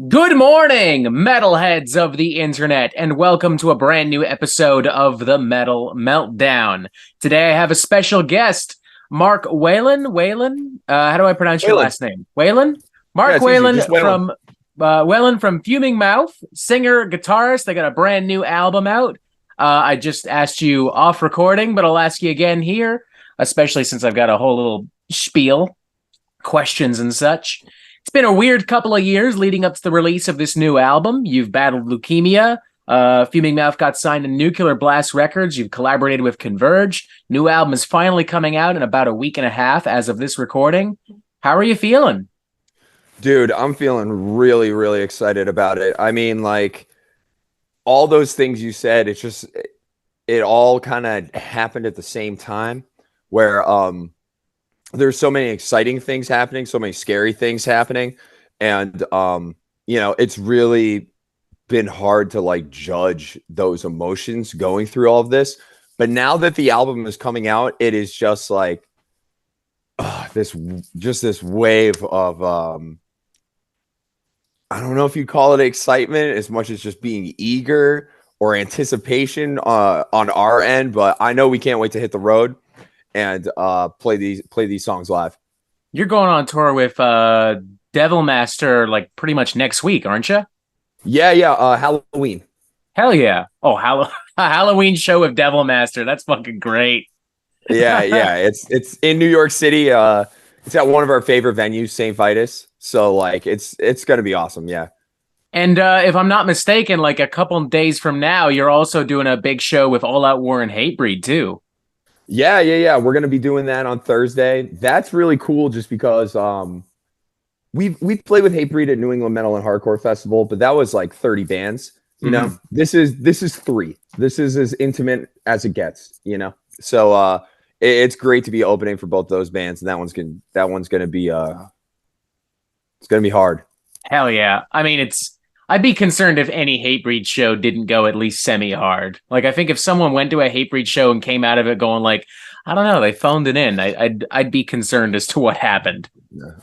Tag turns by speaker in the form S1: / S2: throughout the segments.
S1: Good morning, metalheads of the internet, and welcome to a brand new episode of the Metal Meltdown. Today I have a special guest, Mark Whelan. How do I pronounce your
S2: Whelan.
S1: last name? Whelan?
S2: Yeah,
S1: Mark
S2: it's easy. Just
S1: Whelan
S2: Whelan.
S1: from Fuming Mouth, singer, guitarist. They got a brand new album out. I just asked you off recording, but I'll ask you again here, especially since I've got a whole little spiel, questions and such. It's been a weird couple of years leading up to the release of this new album. You've battled leukemia. Fuming Mouth got signed to Nuclear Blast Records. You've collaborated with Converge. New album is finally coming out in about a week and a half as of this recording. How are you feeling?
S2: Dude, I'm feeling really, really excited about it. I mean, like all those things you said, it all kind of happened at the same time where there's so many exciting things happening, so many scary things happening. And it's really been hard to like judge those emotions going through all of this. But now that the album is coming out, it is just like this wave of I don't know if you call it excitement as much as just being eager or anticipation on our end, but I know we can't wait to hit the road and play these songs live.
S1: You're going on tour with Devil Master like pretty much next week, aren't you?
S2: Yeah. Halloween.
S1: Hell yeah. Oh, a Halloween show with Devil Master. That's fucking great.
S2: Yeah. It's in New York City. It's at one of our favorite venues, St. Vitus. So like it's gonna be awesome. Yeah.
S1: And if I'm not mistaken, like a couple days from now, you're also doing a big show with All Out War and Hatebreed too.
S2: Yeah. We're gonna be doing that on Thursday. That's really cool, just because we've played with Hatebreed at New England Metal and Hardcore Festival, but that was like 30 bands. You know, this is three. This is as intimate as it gets. You know, so it's great to be opening for both those bands, and that one's gonna be it's gonna be hard.
S1: Hell yeah. I mean, I'd be concerned if any Hatebreed show didn't go at least semi-hard. Like, I think if someone went to a Hatebreed show and came out of it going like, I don't know, they phoned it in, I'd be concerned as to what happened.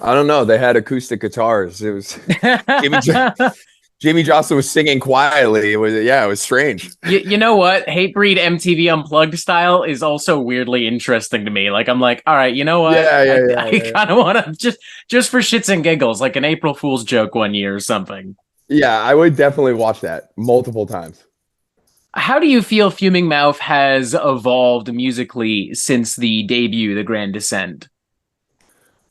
S2: I don't know. They had acoustic guitars. It was Jamie Jocelyn was singing quietly. It was strange.
S1: You know what? Hatebreed MTV Unplugged style is also weirdly interesting to me. Like, I'm like, all right, you know what? I kind of want to just for shits and giggles, like an April Fool's joke one year or something.
S2: Yeah, I would definitely watch that multiple times.
S1: How do you feel Fuming Mouth has evolved musically since the debut, The Grand Descent?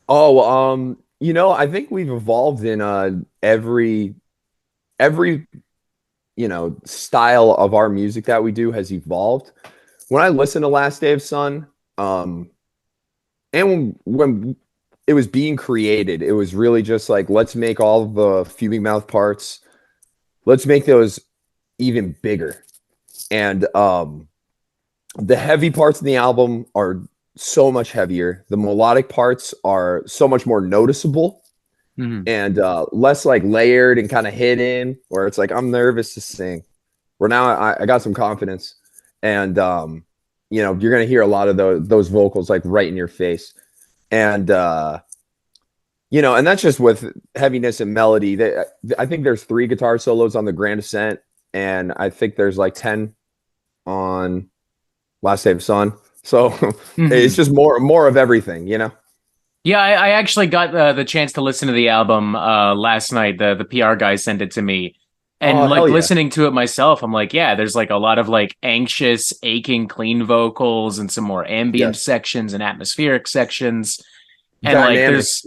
S2: Oh, I think we've evolved in every style of our music that we do has evolved. When I listen to Last Day of Sun, and when it was being created, it was really just like, let's make all of the Fuming Mouth parts, let's make those even bigger. And the heavy parts in the album are so much heavier. The melodic parts are so much more noticeable. And less like layered and kind of hidden, where it's like, I'm nervous to sing. Where now I got some confidence, and you're gonna hear a lot of those vocals like right in your face, and and that's just with heaviness and melody. I think there's 3 guitar solos on the Grand Ascent, and I think there's like 10 on Last Day of Sun. So it's just more of everything, you know.
S1: Yeah, I actually got the chance to listen to the album last night. The PR guy sent it to me. And listening to it myself, I'm like, yeah, there's like a lot of like anxious, aching, clean vocals and some more ambient sections and atmospheric sections. And
S2: Dynamics,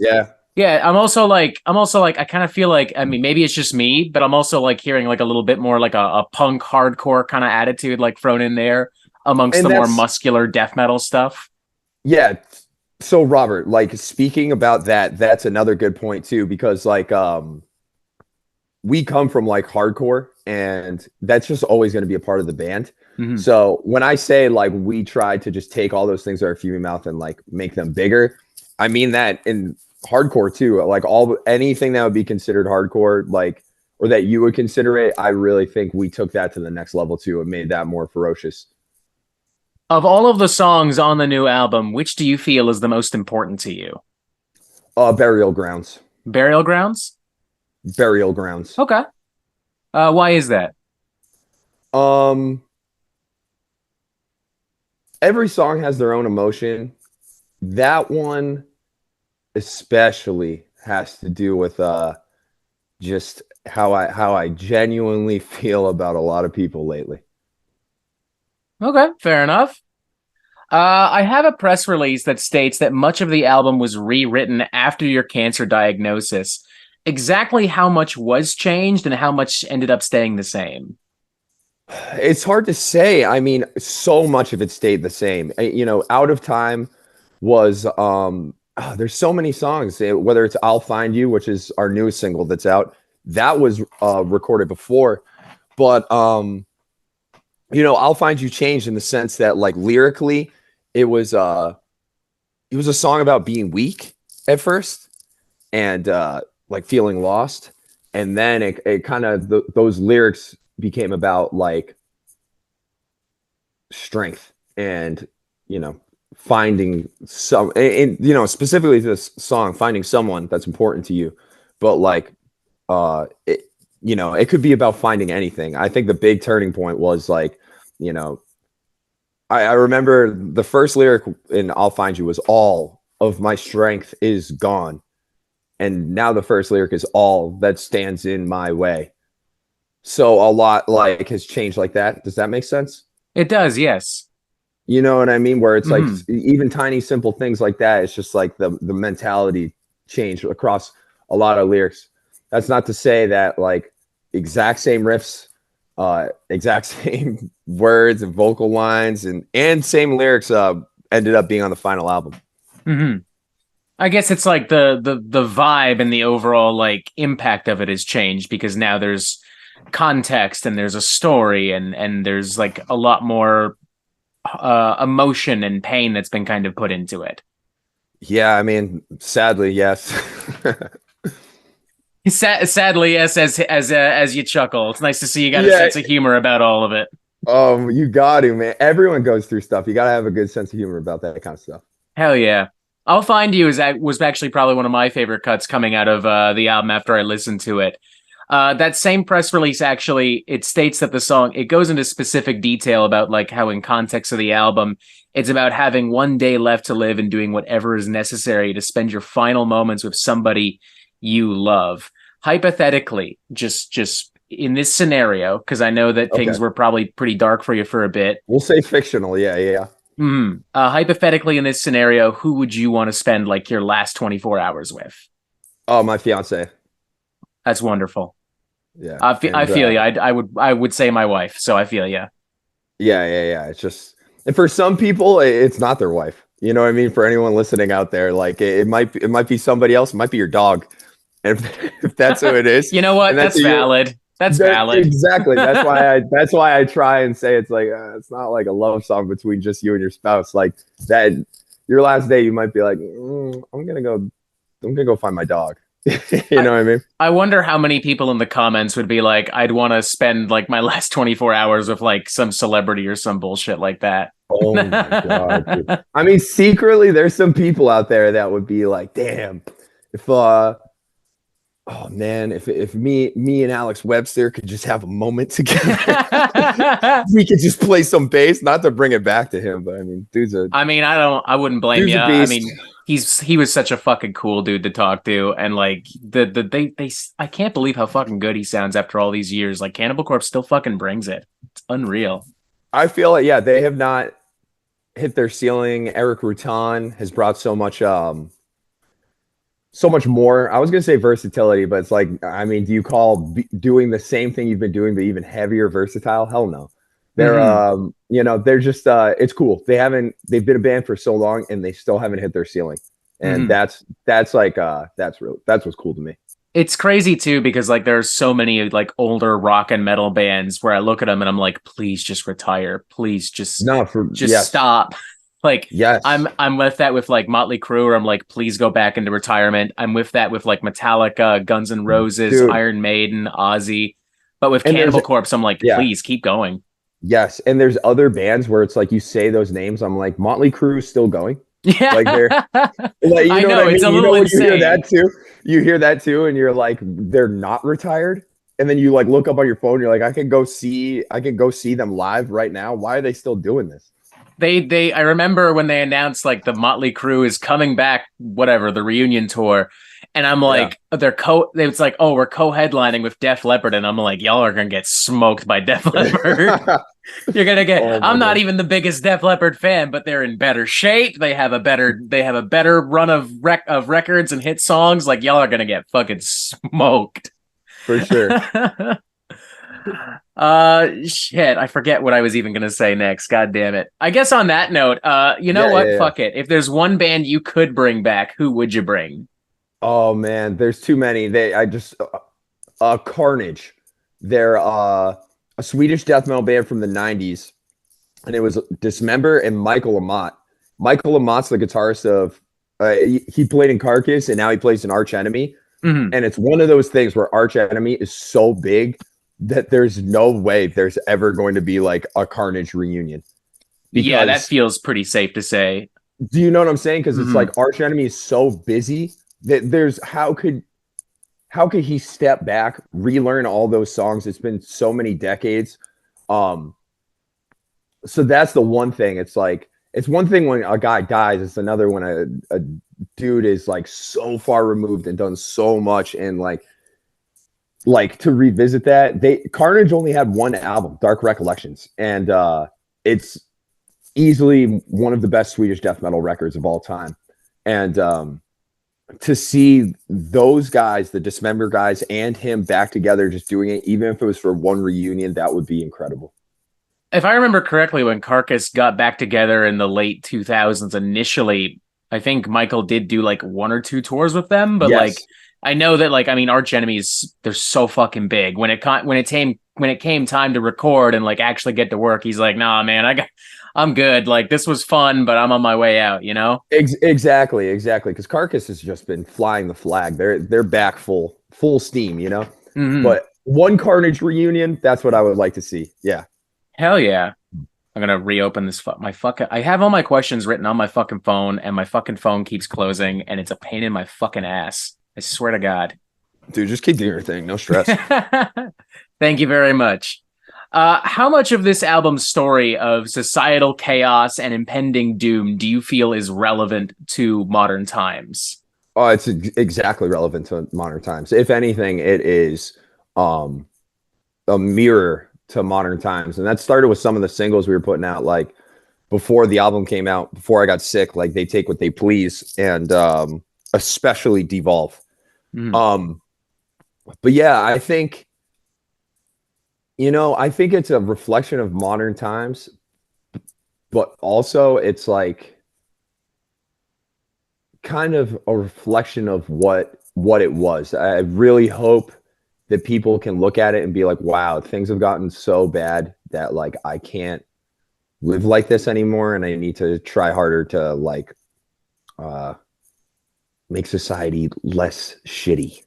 S1: I'm also like, I kind of feel like, I mean, maybe it's just me, but I'm also like hearing like a little bit more like a punk hardcore kind of attitude like thrown in there amongst the more muscular death metal stuff.
S2: Yeah. So Robert, like speaking about that, that's another good point too, because like we come from like hardcore, and that's just always going to be a part of the band. So when I say like we try to just take all those things that are Fuming Mouth and like make them bigger, I mean that in hardcore too. Like anything that would be considered hardcore, like, or that you would consider it, I really think we took that to the next level too and made that more ferocious.
S1: Of all of the songs on the new album, which do you feel is the most important to you?
S2: Burial Grounds.
S1: Burial Grounds?
S2: Burial Grounds.
S1: Okay. Why is that?
S2: Um, every song has their own emotion. That one especially has to do with just how I genuinely feel about a lot of people lately.
S1: Okay, fair enough. I have a press release that states that much of the album was rewritten after your cancer diagnosis. Exactly how much was changed and how much ended up staying the same?
S2: It's hard to say. I mean, so much of it stayed the same. Out of Time was there's so many songs, whether it's I'll Find You, which is our newest single that's out. That was recorded before, but I'll Find You changed in the sense that like lyrically it was a song about being weak at first and like feeling lost, and then it kind of those lyrics became about like strength and finding some, and specifically this song, finding someone that's important to you, but like it could be about finding anything. I think the big turning point was like, you know I remember the first lyric in I'll Find You was all of my strength is gone, and now the first lyric is all that stands in my way. So a lot like has changed like that. Does that make sense?
S1: It does, yes.
S2: You know what I mean? Where it's like
S1: Hmm.
S2: even tiny simple things like that. It's just like the mentality change across a lot of lyrics. That's not to say that like exact same riffs, exact same words and vocal lines and same lyrics ended up being on the final album.
S1: Hmm. I guess it's like the vibe and the overall like impact of it has changed because now there's context and there's a story and there's like a lot more emotion and pain that's been kind of put into it.
S2: Yeah, I mean, sadly, yes.
S1: Sadly, yes, as you chuckle, it's nice to see you got a
S2: Yeah.
S1: sense of humor about all of it.
S2: You got to, man. Everyone goes through stuff. You got to have a good sense of humor about that kind of stuff.
S1: Hell yeah. I'll Find You was actually probably one of my favorite cuts coming out of the album after I listened to it. That same press release actually it states that the song it goes into specific detail about like how in context of the album it's about having one day left to live and doing whatever is necessary to spend your final moments with somebody you love. Hypothetically, just in this scenario, because I know that
S2: Okay.
S1: things were probably pretty dark for you for a bit.
S2: We'll say fictional. Yeah, yeah.
S1: Hypothetically, in this scenario, who would you want to spend like your last 24 hours with?
S2: Oh, my fiance.
S1: That's wonderful.
S2: Yeah.
S1: I
S2: And
S1: feel you. I would say my wife. So I feel you.
S2: yeah, yeah, yeah. It's just, and for some people, it's not their wife. You know what I mean? For anyone listening out there, like it might be somebody else. It might be your dog. And if that's who it is,
S1: You know
S2: and
S1: what?
S2: that's
S1: That's
S2: who you
S1: valid. That's
S2: that,
S1: valid.
S2: exactly. That's why I try and say it's like it's not like a love song between just you and your spouse. Like that, your last day, you might be like, I'm gonna go find my dog. You
S1: I
S2: know what I mean?
S1: I wonder how many people in the comments would be like, I'd want to spend like my last 24 hours with like some celebrity or some bullshit like that.
S2: Oh my god, dude. I mean, secretly, there's some people out there that would be like, damn, if oh man, if me and Alex Webster could just have a moment together, we could just play some bass. Not to bring it back to him, but I mean,
S1: I mean, I wouldn't blame
S2: dude's
S1: you.
S2: a
S1: I
S2: beast.
S1: mean, he was such a fucking cool dude to talk to, and like they I can't believe how fucking good he sounds after all these years. Like Cannibal Corpse still fucking brings it. It's unreal.
S2: I feel like yeah, they have not hit their ceiling. Eric Rutan has brought so much more. I was gonna say versatility, but it's like, I mean, do you call doing the same thing you've been doing, but even heavier versatile? Hell no. They're,
S1: Hmm.
S2: they're just, it's cool. They've been a band for so long and they still haven't hit their ceiling. And
S1: Hmm.
S2: that's what's cool to me.
S1: It's crazy too because like there's so many like older rock and metal bands where I look at them and I'm like, please just retire, please
S2: No,
S1: just
S2: yes,
S1: stop. Like
S2: yes.
S1: I'm with that with like Motley Crue, where I'm like, please go back into retirement. I'm with that with like Metallica, Guns N' Roses,
S2: Dude.
S1: Iron Maiden, Ozzy. But with
S2: And there's,
S1: Cannibal Corpse, I'm like,
S2: yeah,
S1: please keep going.
S2: yes. And there's other bands where it's like you say those names. I'm like, Motley Crue is still going. Like they're
S1: Yeah.
S2: like, you
S1: I
S2: know what
S1: know,
S2: I
S1: it's
S2: mean?
S1: a
S2: You know
S1: little
S2: when you hear
S1: insane.
S2: that too? You hear that too, and you're like, they're not retired. And then you like look up on your phone, you're like, I can go see them live right now. Why are they still doing this?
S1: I remember when they announced like the Motley Crue is coming back, whatever, the reunion tour. And I'm
S2: Yeah.
S1: like, it's like, oh, we're co-headlining with Def Leppard. And I'm like, y'all are gonna get smoked by Def Leppard. You're gonna get.
S2: Oh my
S1: I'm not
S2: god.
S1: even the biggest Def Leppard fan, but they're in better shape. They have a better run of records and hit songs. Like y'all are gonna get fucking smoked.
S2: For sure.
S1: Shit, I forget what I was even gonna say next. God damn it. I guess on that note, you know
S2: Yeah,
S1: what?
S2: yeah, yeah.
S1: Fuck it. If there's one band you could bring back, who would you bring?
S2: Oh man, there's too many. Carnage. They're a Swedish death metal band from the 90s, and it was Dismember and Michael Amott. Michael Amott's the guitarist of he played in Carcass and now he plays in Arch Enemy.
S1: Mhm.
S2: And it's one of those things where Arch Enemy is so big that there's no way there's ever going to be like a Carnage reunion.
S1: Yeah, that
S2: Because
S1: feels pretty safe to say.
S2: do you know what I'm saying? Because it's
S1: Mhm.
S2: like Arch Enemy is so busy that there's how could he step back, relearn all those songs? It's been so many decades. Um, so that's the one thing. It's like it's one thing when a guy dies. It's another when a dude is like so far removed and done so much, and like to revisit that. They Carnage only had one album, Dark Recollections, and it's easily one of the best Swedish death metal records of all time. And to see those guys, the Dismember guys, and him back together, just doing it, even if it was for one reunion, that would be incredible.
S1: If I remember correctly, when Carcass got back together in the late 2000s, initially, I think Michael did do like one or two tours with them, but like
S2: Yes,
S1: I know that like I mean Arch Enemies they're so fucking big. When it came time to record and like actually get to work, he's like, "Nah, man, I'm good. Like this was fun, but I'm on my way out, you know?"
S2: exactly. Because Carcass has just been flying the flag. They're back full steam, you know.
S1: Mhm.
S2: But one Carnage reunion, that's what I would like to see. Yeah.
S1: Hell yeah. I'm gonna reopen this. My fucking. I have all my questions written on my fucking phone, and my fucking phone keeps closing, and it's a pain in my fucking ass. I swear to God.
S2: Dude, just keep doing your thing. No stress.
S1: Thank you very much. How much of this album's story of societal chaos and impending doom do you feel is relevant to modern times?
S2: Oh, it's exactly relevant to modern times. If anything, it is um, a mirror to modern times. And that started with some of the singles we were putting out, like before the album came out, before I got sick, like They Take What They Please, and especially Devolve.
S1: Mm.
S2: Um, but yeah, I think it's a reflection of modern times, but also it's like kind of a reflection of what it was. I really hope that people can look at it and be like, wow, things have gotten so bad that like I can't live like this anymore, and I need to try harder to like uh make society less shitty.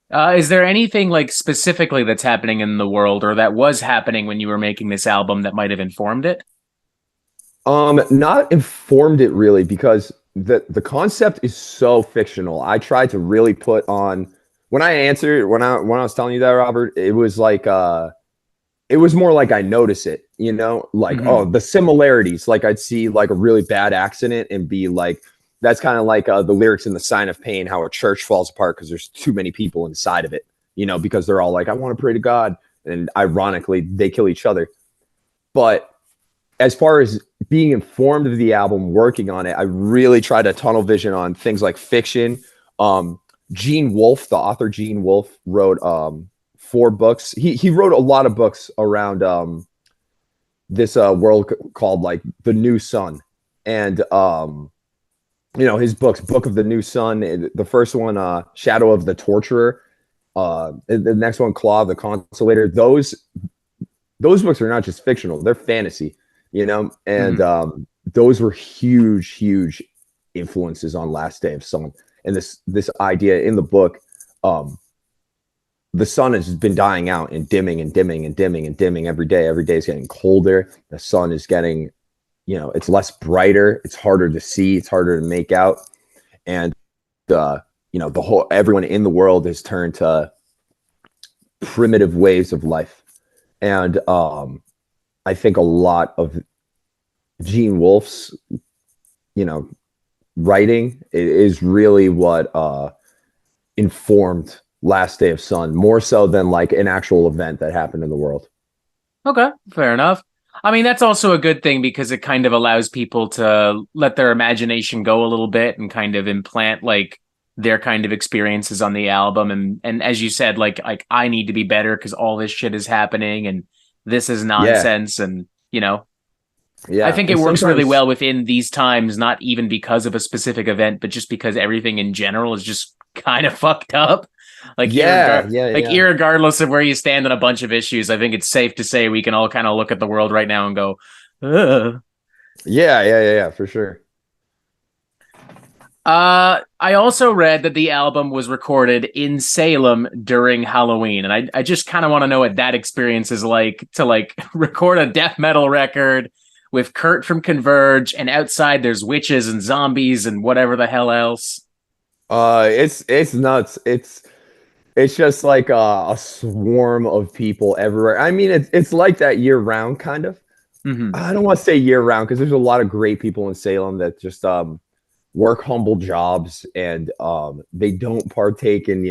S1: Is there anything like specifically that's happening in the world or that was happening when you were making this album that might have informed it?
S2: Not informed it really because the concept is so fictional. I tried to really put on when I answered when I was telling you that, Robert, it was like it was more like I notice it, you know, like oh,
S1: Hmm.
S2: the similarities. Like I'd see like a really bad accident and be like, that's kind of like the lyrics in The Sign of Pain, how a church falls apart because there's too many people inside of it, you know, because they're all like, I want to pray to God, and ironically, they kill each other. But as far as being informed of the album, working on it, I really tried to tunnel vision on things like fiction. Um, Gene Wolfe, the author Gene Wolfe, wrote 4 books. He wrote a lot of books around this world called like the New Sun, and his books, Book of the New Sun. The first one, Shadow of the Torturer. The next one, Claw of the Consolator. Those books are not just fictional; they're fantasy, you know. And
S1: Hmm.
S2: those were huge influences on Last Day of Sun. And this idea in the book, um, the sun has been dying out and dimming and dimming and dimming and dimming every day. Every day is getting colder. The sun is getting it's less brighter, it's harder to see, it's harder to make out. And everyone in the world has turned to primitive ways of life. And I think a lot of Gene Wolfe's, writing is really what informed Last Day of Sun, more so than like an actual event that happened in the world.
S1: Okay, fair enough. I mean, that's also a good thing because it kind of allows people to let their imagination go a little bit and kind of implant like their kind of experiences on the album. And as you said, like I need to be better because all this shit is happening and this is nonsense. And, I think it works really well within these times, not even because of a specific event, but just because everything in general is just kind of fucked up. Like, irregardless of where you stand on a bunch of issues, I think it's safe to say we can all kind of look at the world right now and go, ugh.
S2: Yeah, for sure.
S1: I also read that the album was recorded in Salem during Halloween, and I just kind of want to know what that experience is like to like record a death metal record with Kurt from Converge, and outside there's witches and zombies and whatever the hell else.
S2: It's nuts. It's just like a swarm of people everywhere. I mean, it's like that year round, kind of.
S1: Mm-hmm.
S2: I don't want to say year round because there's a lot of great people in Salem that just work humble jobs and they don't partake in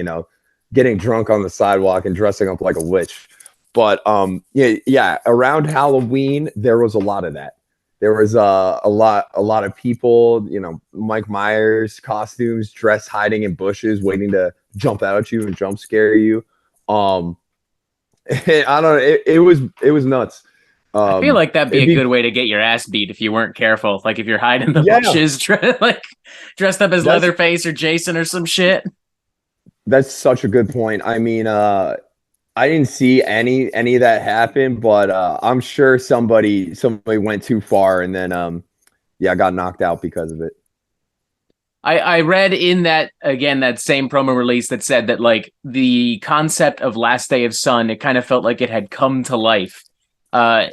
S2: getting drunk on the sidewalk and dressing up like a witch. But around Halloween there was a lot of that. There was a lot of people, Mike Myers costumes, dressed hiding in bushes, waiting to jump out at you and jump scare you. I don't know. It was nuts.
S1: I feel like that'd be a good way to get your ass beat if you weren't careful. Like if you're hiding in the bushes, dressed up as Leatherface or Jason or some shit.
S2: That's such a good point. I mean, I didn't see any of that happen, but I'm sure somebody went too far and then got knocked out because of it.
S1: I read in that same promo release that said that like the concept of Last Day of Sun, it kind of felt like it had come to life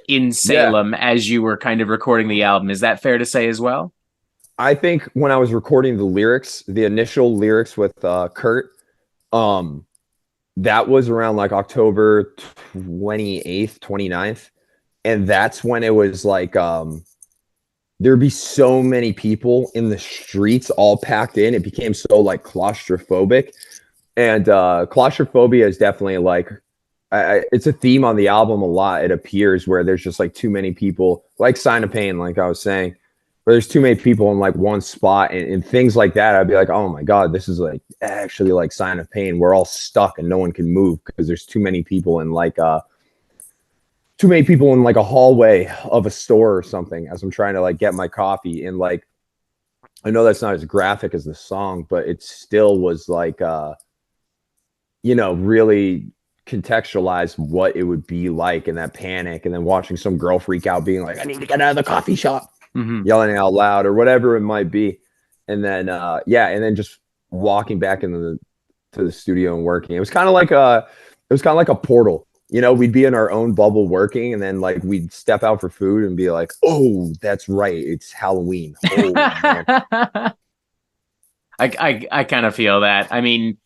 S1: in Salem as you were kind of recording the album. Is that fair to say as well?
S2: I think when I was recording the initial lyrics with Kurt, that was around like October 28th, 29th. And that's when it was like, there'd be so many people in the streets all packed in. It became so like claustrophobic. And claustrophobia is definitely like, it's a theme on the album a lot. It appears where there's just like too many people, like Sign of Pain, like I was saying, where there's too many people in like one spot and things like that. I'd be like, oh my God, this is like actually like Sign of Pain. We're all stuck and no one can move because there's too many people in like a hallway of a store or something as I'm trying to like get my coffee. And like, I know that's not as graphic as the song, but it still was like, really contextualize what it would be like in that panic. And then watching some girl freak out being like, I need to get out of the coffee shop. Mm-hmm. Yelling out loud or whatever it might be, and then and then just walking back into the studio and working. It was kind of like a portal. We'd be in our own bubble working, and then like we'd step out for food and be like, "Oh, that's right, it's Halloween." Oh, man.
S1: I kind of feel that. I mean,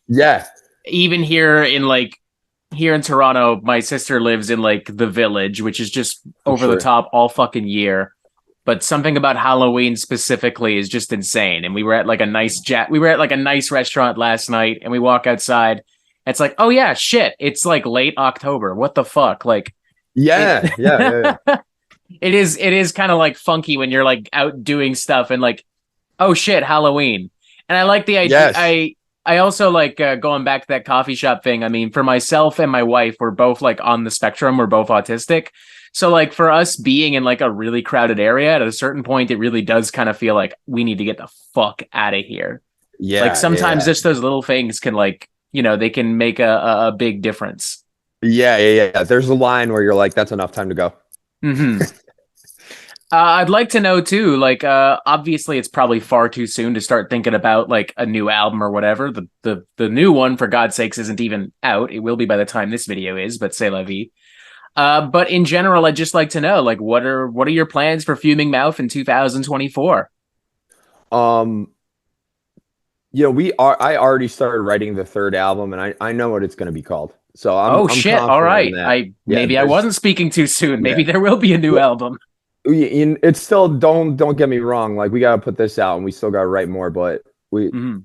S1: even here in Toronto, my sister lives in like the Village, which is just over the top all fucking year. But something about Halloween specifically is just insane. And we were at like a nice restaurant last night, and we walk outside. It's like, oh yeah, shit. It's like late October. What the fuck? Like,
S2: yeah.
S1: It is kind of like funky when you're like out doing stuff and like, oh shit, Halloween. And I like the idea. Yes. I also like going back to that coffee shop thing. I mean, for myself and my wife, we're both like on the spectrum. We're both autistic. So like for us being in like a really crowded area at a certain point, it really does kind of feel like we need to get the fuck out of here. Yeah. Like sometimes just those little things can like, they can make a big difference.
S2: Yeah. There's a line where you're like, that's enough time to go.
S1: Mm-hmm. I'd like to know too, like, obviously it's probably far too soon to start thinking about like a new album or whatever. The new one, for God's sakes, isn't even out. It will be by the time this video is, but c'est la vie. But in general, I'd just like to know, like, what are your plans for Fuming Mouth in 2024?
S2: Um, I already started writing the third album, and I know what it's going to be called. So
S1: Oh
S2: I'm
S1: shit! All
S2: confident in
S1: right,
S2: that.
S1: I
S2: Yeah,
S1: maybe I wasn't speaking too soon.
S2: yeah.
S1: Maybe there will be a new
S2: Well,
S1: album.
S2: it's still, don't get me wrong. Like, we got to put this out, and we still got to write more. But we
S1: Mhm.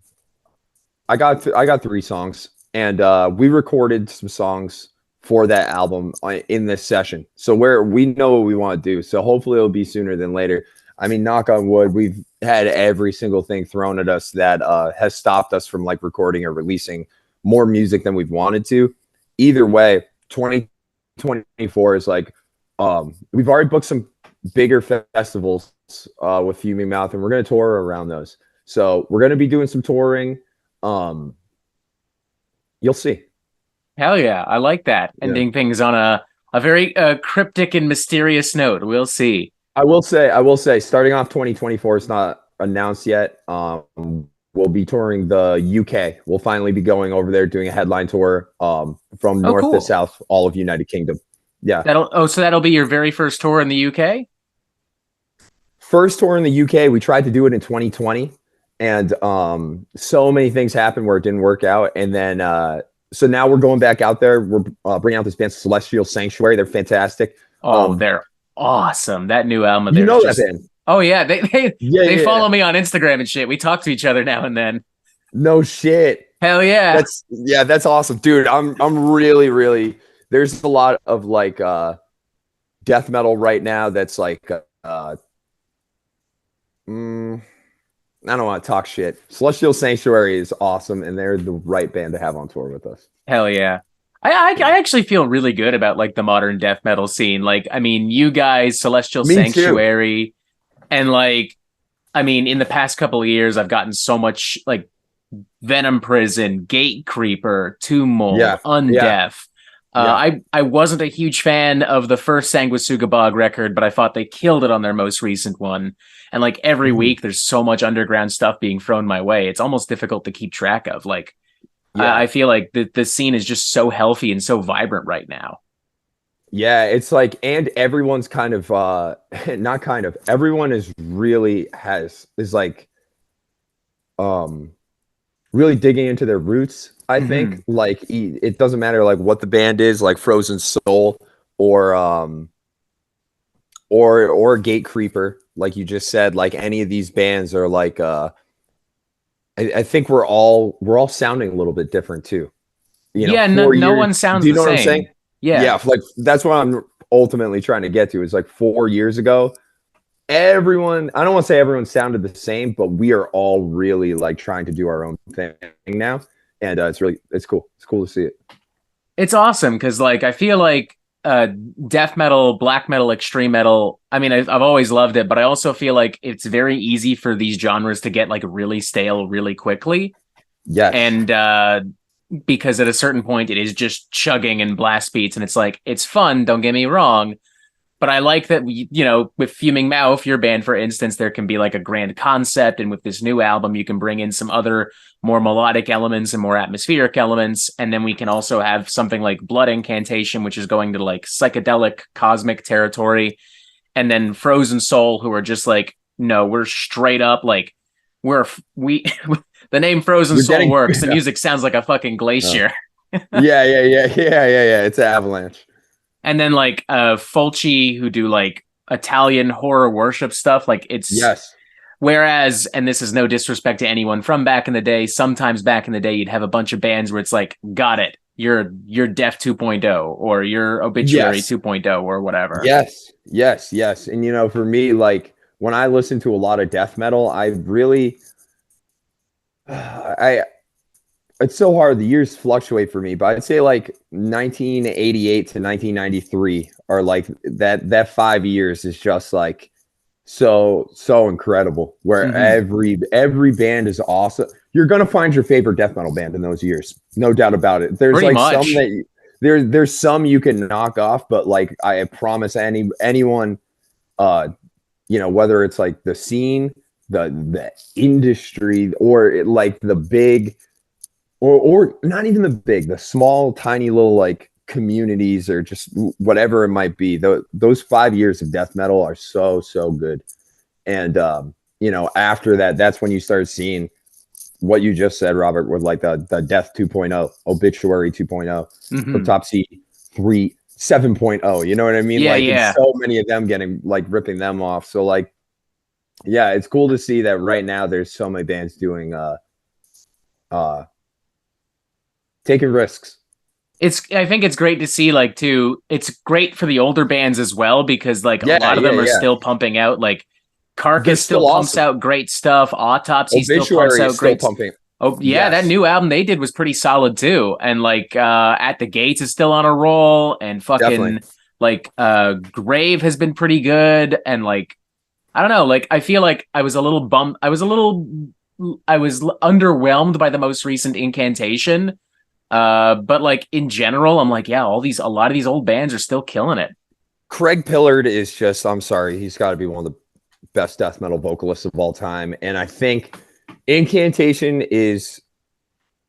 S2: I got 3 songs, and we recorded some songs for that album in this session. So we know what we want to do. So hopefully it'll be sooner than later. I mean, knock on wood, we've had every single thing thrown at us that has stopped us from like recording or releasing more music than we've wanted to. Either way, 2024 is like, we've already booked some bigger festivals with Fuming Mouth, and we're going to tour around those. So we're going to be doing some touring. Um, you'll see.
S1: Hell yeah, I like that.
S2: Yeah.
S1: Ending things on a very cryptic and mysterious note. We'll see.
S2: I will say, starting off 2024, it's not announced yet. We'll be touring the UK. We'll finally be going over there doing a headline tour from
S1: Oh,
S2: north to
S1: cool.
S2: south, all of United Kingdom. Yeah.
S1: So that'll be your very first tour in the UK?
S2: First tour in the UK, we tried to do it in 2020, and so many things happened where it didn't work out. And then so now we're going back out there. We're bringing out this band, Celestial Sanctuary. They're fantastic.
S1: Oh, they're awesome. That new album of
S2: You
S1: theirs
S2: know
S1: is
S2: that
S1: just
S2: band?
S1: Oh yeah, they
S2: Yeah,
S1: they
S2: yeah,
S1: follow
S2: yeah.
S1: me on Instagram and shit. We talk to each other now and then.
S2: No shit.
S1: Hell yeah.
S2: That's awesome, dude. I'm really, really. There's a lot of like death metal right now that's like I don't want to talk shit. Celestial Sanctuary is awesome, and they're the right band to have on tour with us.
S1: Hell yeah. I actually feel really good about like the modern death metal scene. Like, I mean, you guys, Celestial
S2: Me too.
S1: Sanctuary, and like, I mean, in the past couple of years, I've gotten so much like Venom Prison, Gate Creeper, Tomb Mold,
S2: Yeah, yeah,
S1: Undeaf.
S2: yeah.
S1: I wasn't a huge fan of the first Sanguisuga Bog record, but I thought they killed it on their most recent one. And like every
S2: Mhm.
S1: week, there's so much underground stuff being thrown my way. It's almost difficult to keep track of. Like
S2: Yeah,
S1: I feel like the scene is just so healthy and so vibrant right now.
S2: yeah. It's like, and everyone's kind of not kind of. Everyone is like um really digging into their roots. I think
S1: Hmm.
S2: like it doesn't matter like what the band is, like Frozen Soul or or Gate Creeper, like you just said. Like any of these bands are like I think we're all sounding a little bit different too. You know,
S1: Yeah, no,
S2: 4 years.
S1: one sounds
S2: Do you
S1: the
S2: know what I'm saying?
S1: same. Yeah.
S2: Yeah, like that's what I'm ultimately trying to get to. Is like 4 years ago, everyone. I don't want to say everyone sounded the same, but we are all really like trying to do our own thing now, and it's cool. It's cool to see it.
S1: It's awesome because like I feel like uh death metal, black metal, extreme metal, I mean I've always loved it, but I also feel like it's very easy for these genres to get like really stale really quickly.
S2: Yes.
S1: And because at a certain point it is just chugging and blast beats and it's like it's fun, don't get me wrong, but I like that with Fuming Mouth, your band, for instance, there can be like a grand concept, and with this new album, you can bring in some other more melodic elements and more atmospheric elements, and then we can also have something like Blood Incantation, which is going to like psychedelic cosmic territory, and then Frozen Soul, who are just like, no, we're straight up like we the name Frozen
S2: You're
S1: Soul
S2: getting
S1: works. The music sounds like a fucking
S2: uh,
S1: glacier.
S2: yeah. It's an avalanche.
S1: And then like Fulci, who do like Italian horror worship stuff, like it's
S2: Yes.
S1: whereas, and this is no disrespect to anyone from back in the day, sometimes back in the day you'd have a bunch of bands where it's like, got it, you're Def 2.0 or you're Obituary
S2: Yes.
S1: 2.0 or whatever.
S2: Yes. And for me, like when I listen to a lot of death metal, I really I it's so hard. The years fluctuate for me, but I'd say like 1988 to 1993 are like that 5 years is just like so incredible. Where
S1: Mm-hmm.
S2: every band is awesome. You're gonna find your favorite death metal band in those years, no doubt about it. There's
S1: Pretty
S2: like some
S1: much.
S2: that there's some you can knock off, but like I promise anyone, whether it's like the scene, the industry, or like the big or not even the big, the small, tiny little like communities or just whatever it might be. Those 5 years of death metal are so, so good. And, after that, that's when you start seeing what you just said, Robert, with like the Death 2.0, Obituary 2.0, Cryptopsy 7.0. You know what I mean?
S1: Yeah,
S2: like,
S1: yeah.
S2: it's so many of them getting like ripping them off. So like, yeah, it's cool to see that right now there's so many bands doing taking risks.
S1: I think it's great to see, like, too. It's great for the older bands as well, because like a lot of them are still pumping out, like Carcass still pumps out great stuff. Autopsy still pumps out great
S2: pumping.
S1: Oh yeah, that new album they did was pretty solid too. And like At the Gates is still on a roll, and fucking
S2: Definitely.
S1: like Grave has been pretty good. And like I don't know, like I feel like I was underwhelmed by the most recent Incantation. But like in general, I'm like, yeah, a lot of these old bands are still killing it.
S2: Craig Pillard is just, I'm sorry, he's got to be one of the best death metal vocalists of all time. And I think Incantation is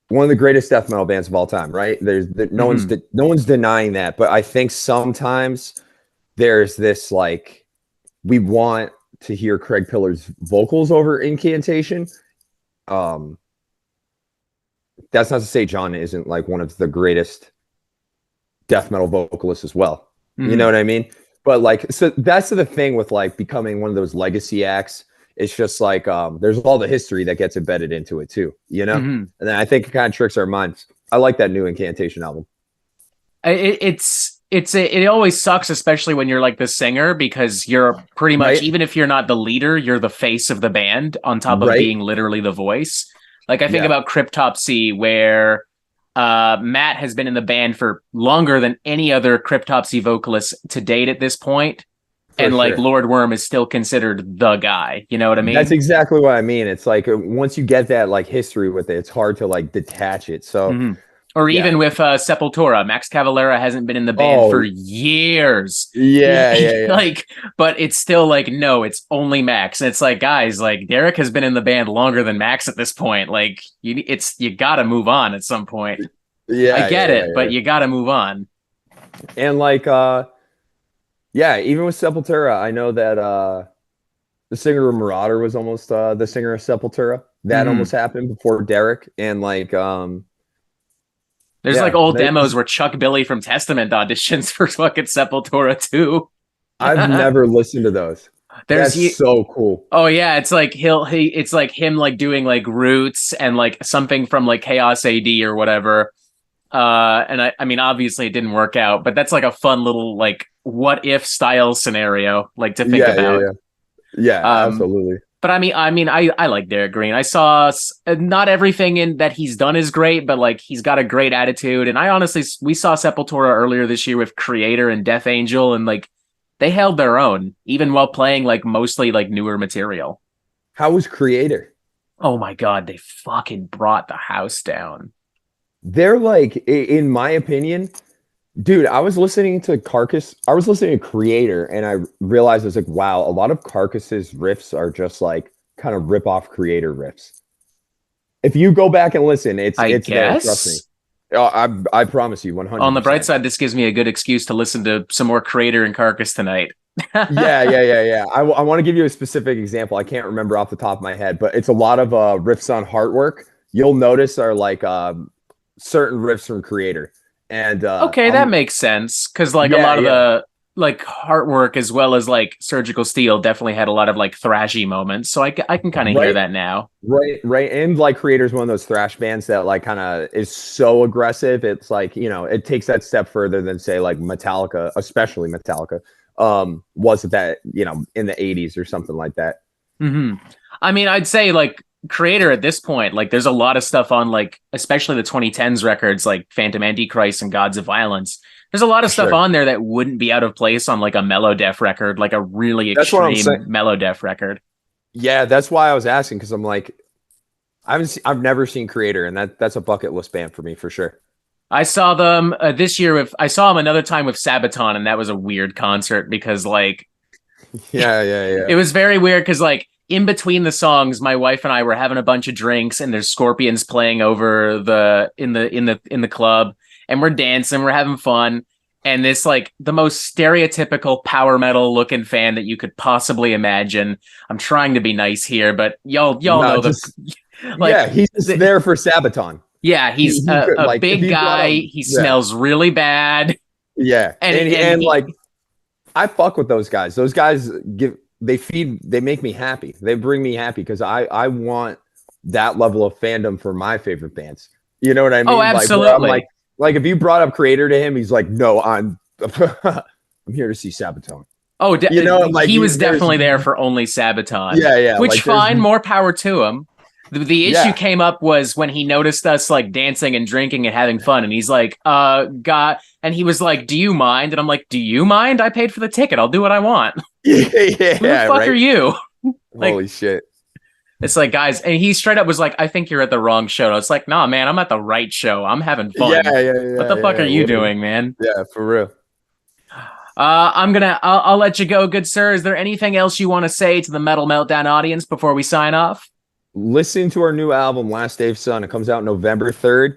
S2: one of the greatest death metal bands of all time, right? No one's denying that. But I think sometimes there's this like, we want to hear Craig Pillard's vocals over Incantation. That's not to say John isn't like one of the greatest death metal vocalists as well. You know what I mean? But like, so that's the thing with like becoming one of those legacy acts. It's just like there's all the history that gets embedded into it too, And then I think it kind of tricks our minds. I like that new Incantation album.
S1: It always sucks, especially when you're like the singer, because you're pretty much, even if you're not the leader, you're the face of the band on top of being literally the voice. Like I think about Cryptopsy, where Matt has been in the band for longer than any other Cryptopsy vocalist to date at this point. And like Lord Worm is still considered the guy. You know what I mean?
S2: That's exactly what I mean. It's like once you get that like history with it, it's hard to like detach it. So
S1: or even with Sepultura, Max Cavalera hasn't been in the band for years.
S2: Yeah.
S1: Like, but it's still like, no, it's only Max. And it's like, guys, like Derek has been in the band longer than Max at this point. Like, you got to move on at some point.
S2: Yeah,
S1: I get it, but you got to move on.
S2: And like, even with Sepultura, I know that the singer of Marauder was almost the singer of Sepultura. That almost happened before Derek, and like,
S1: there's like old demos where Chuck Billy from Testament auditions for fucking Sepultura too.
S2: I've never listened to those. That's so cool.
S1: Oh yeah, it's like it's like him like doing like Roots and like something from like Chaos AD or whatever. And I mean, obviously it didn't work out, but that's like a fun little like what if style scenario like to think about.
S2: Yeah, absolutely.
S1: But I mean, I like Derek Green. I saw not everything in that he's done is great, but like he's got a great attitude. And we saw Sepultura earlier this year with Creator and Death Angel, and like they held their own even while playing like mostly like newer material.
S2: How was Creator?
S1: Oh my God, they fucking brought the house down.
S2: They're like, in my opinion, dude, I was listening to Carcass. I was listening to Creator, and I realized I was like, wow, a lot of Carcass's riffs are just like kind of rip off Creator riffs. If you go back and listen, it's there, trust me. I promise you, 100%.
S1: On the bright side, this gives me a good excuse to listen to some more Creator and Carcass tonight.
S2: Yeah. I want to give you a specific example. I can't remember off the top of my head, but it's a lot of riffs on Heartwork. You'll notice are like certain riffs from Creator. And
S1: that makes sense, because like a lot of the like Heartwork as well as like Surgical Steel definitely had a lot of like thrashy moments, so I can kind of hear that now. Right.
S2: And like Creator's one of those thrash bands that like kind of is so aggressive. It's like, it takes that step further than say like Metallica, especially Metallica was that in the 80s or something like that.
S1: I mean, I'd say like Creator at this point, like there's a lot of stuff on like especially the 2010s records like Phantom Antichrist and Gods of Violence. There's a lot of stuff on there that wouldn't be out of place on like a mellow death record, like a really extreme mellow death record.
S2: Yeah, that's why I was asking, because I'm like, I've never seen Creator, and that's a bucket list band for me for sure.
S1: I saw them this year I saw them another time with Sabaton, and that was a weird concert because like it was very weird because like in between the songs, my wife and I were having a bunch of drinks, and there's Scorpions playing over in the club. and we're dancing, we're having fun. And this, like, the most stereotypical power metal looking fan that you could possibly imagine. I'm trying to be nice here, but y'all know
S2: he's just there for Sabaton.
S1: Yeah, he's a
S2: like,
S1: big guy. He smells really bad.
S2: Yeah, and like, I fuck with those guys. Those guys they make me happy. They bring me happy because I want that level of fandom for my favorite bands. You know what I mean?
S1: Oh, absolutely.
S2: Like if you brought up Creator to him, he's like, no, I'm here to see Sabaton.
S1: Oh, like, he was definitely there for only Sabaton.
S2: Yeah.
S1: Which, fine, more power to him. The issue came up was when he noticed us, like, dancing and drinking and having fun, and he's like, God, and he was like, do you mind? And I'm like, do you mind? I paid for the ticket. I'll do what I want.
S2: Yeah.
S1: Who the fuck are you? Like,
S2: holy shit.
S1: It's like, guys, and he straight up was like, I think you're at the wrong show. It's like, nah, man, I'm at the right show. I'm having fun.
S2: Yeah.
S1: What the fuck are you doing, man?
S2: Yeah, for real.
S1: I'll let you go, good sir. Is there anything else you want to say to the Metal Meltdown audience before we sign off?
S2: Listen to our new album, Last Day of Sun. It comes out November 3rd.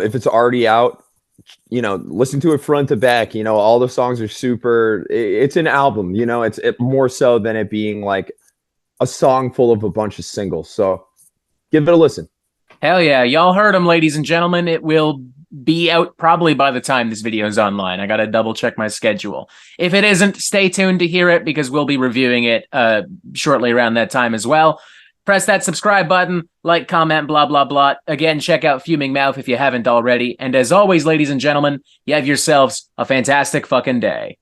S2: If it's already out, listen to it front to back. All the songs are super. It's an album. It's more so than it being like a song full of a bunch of singles. So give it a listen.
S1: Hell yeah. Y'all heard him, ladies and gentlemen. It will be out probably by the time this video is online. I got to double check my schedule. If it isn't, stay tuned to hear it because we'll be reviewing it shortly around that time as well. Press that subscribe button, like, comment, blah, blah, blah. Again, check out Fuming Mouth if you haven't already. And as always, ladies and gentlemen, you have yourselves a fantastic fucking day.